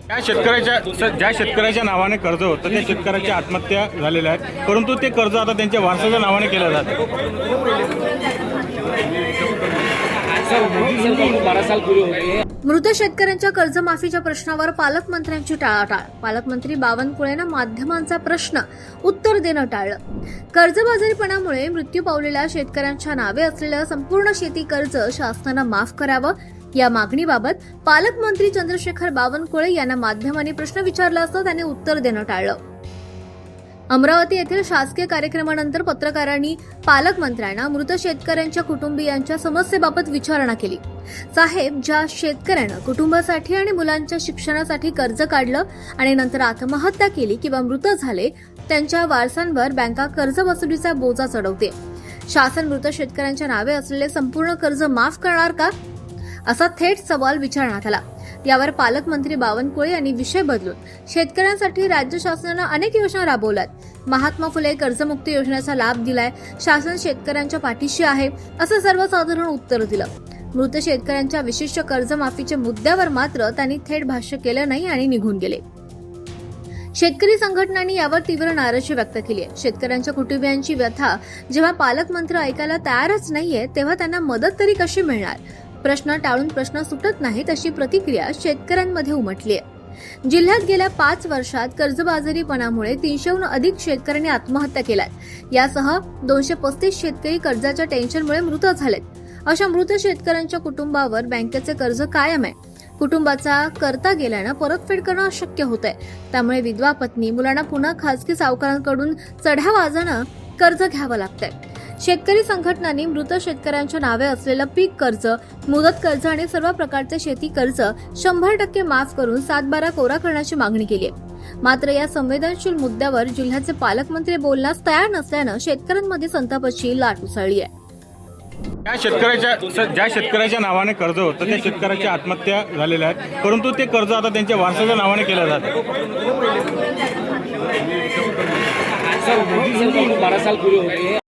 ज्या शेतकऱ्याच्या नावाने कर्ज होतं त्या शेतकऱ्याची आत्महत्या झालेल्या आहेत, परंतु ते कर्ज आता त्यांच्या वारसाच्या नावाने केलं जातं। 12 साल पूरे हो गए। मृत शेतकऱ्यांच्या कर्जमाफीच्या प्रश्नावर पालकमंत्र्यांची टाळाटाळ। पालकमंत्री बावनकुळेंना माध्यमांचा प्रश्न उत्तर देणं टाळलं। कर्जबाजारीपणामुळे मृत्यू पावलेल्या शेतकऱ्यांच्या नावे असलेलं संपूर्ण शेती कर्ज शासनानं माफ करावं या मागणीबाबत पालकमंत्री चंद्रशेखर बावनकुळे यांना माध्यमांनी प्रश्न विचारला असता त्यांनी उत्तर देणं टाळलं। अमरावती येथील शासकीय कार्यक्रमानंतर पत्रकारांनी पालकमंत्र्यांना मृत शेतकऱ्यांच्या कुटुंबियांच्या समस्येबाबत विचारणा केली। साहेब, ज्या शेतकऱ्यानं कुटुंबासाठी आणि मुलांच्या शिक्षणासाठी कर्ज काढलं आणि नंतर आत्महत्या केली किंवा मृत झाले, त्यांच्या वारसांवर बँका कर्ज वसुलीचा बोजा चढवते। शासन मृत शेतकऱ्यांच्या नावे असलेले संपूर्ण कर्ज माफ करणार का, असा थेट सवाल विचारण्यात आला। यावर पालकमंत्री बावनकुळे यांनी विषय बदलून शेतकऱ्यांसाठी राज्य शासनानं अनेक योजना राबवल्यात, महात्मा फुले कर्जमुक्ती योजनेचा लाभ दिलाय, शासन शेतकऱ्यांच्या पाठीशी आहे, असं सर्वसाधारण उत्तर दिलं। मृत शेतकऱ्यांच्या विशिष्ट कर्जमाफीच्या मुद्द्यावर मात्र त्यांनी थेट भाष्य केलं नाही आणि निघून गेले। शेतकरी संघटनांनी यावर तीव्र नाराजी व्यक्त केली आहे। शेतकऱ्यांच्या कुटुंबियांची व्यथा जेव्हा पालकमंत्री ऐकायला तयारच नाहीये, तेव्हा त्यांना मदत तरी कशी मिळणार? प्रश्न टाळून प्रश्न सुटत नाहीत अशी प्रतिक्रिया शेतकऱ्यांमध्ये उमटली आहे। जिल्ह्यात गेल्या 5 वर्षात कर्जबाजारीपणामुळे 300हून अधिक शेतकऱ्यांनी आत्महत्या केल्यात। यासह 235 शेतकरी कर्जाच्या टेन्शनमुळे मृत झालेत। अशा मृत शेतकऱ्यांच्या कुटुंबावर बँकेचे कर्ज कायम आहे। कुटुंबाचा करता गेल्यानं परतफेड करणं अशक्य होतंय। त्यामुळे विधवा पत्नी, मुलांना पुन्हा खासगी सावकारांकडून चढ्या व्याजानं कर्ज घ्यावं लागतंय। शेतकरी संघटनांनी मृत शेतकऱ्यांच्या नावे असलेलं पीक कर्ज, मुदत कर्ज आणि सर्व प्रकारचे शेती कर्ज 100% माफ करून 7/12 कोरा करण्याची मागणी केली आहे। मात्र या संवेदनशील मुद्द्यावर जिल्ह्याचे पालकमंत्री बोलण्यास तयार नसल्यानं शेतकऱ्यांमध्ये संतापाची लाट उसळली आहे। ज्या शेतकऱ्याच्या नावाने कर्ज होतं त्या शेतकऱ्याची आत्महत्या झालेल्या आहेत, परंतु ते कर्ज आता त्यांच्या वारसाच्या नावाने केलं जातं। 12 साल पूरे हो गए।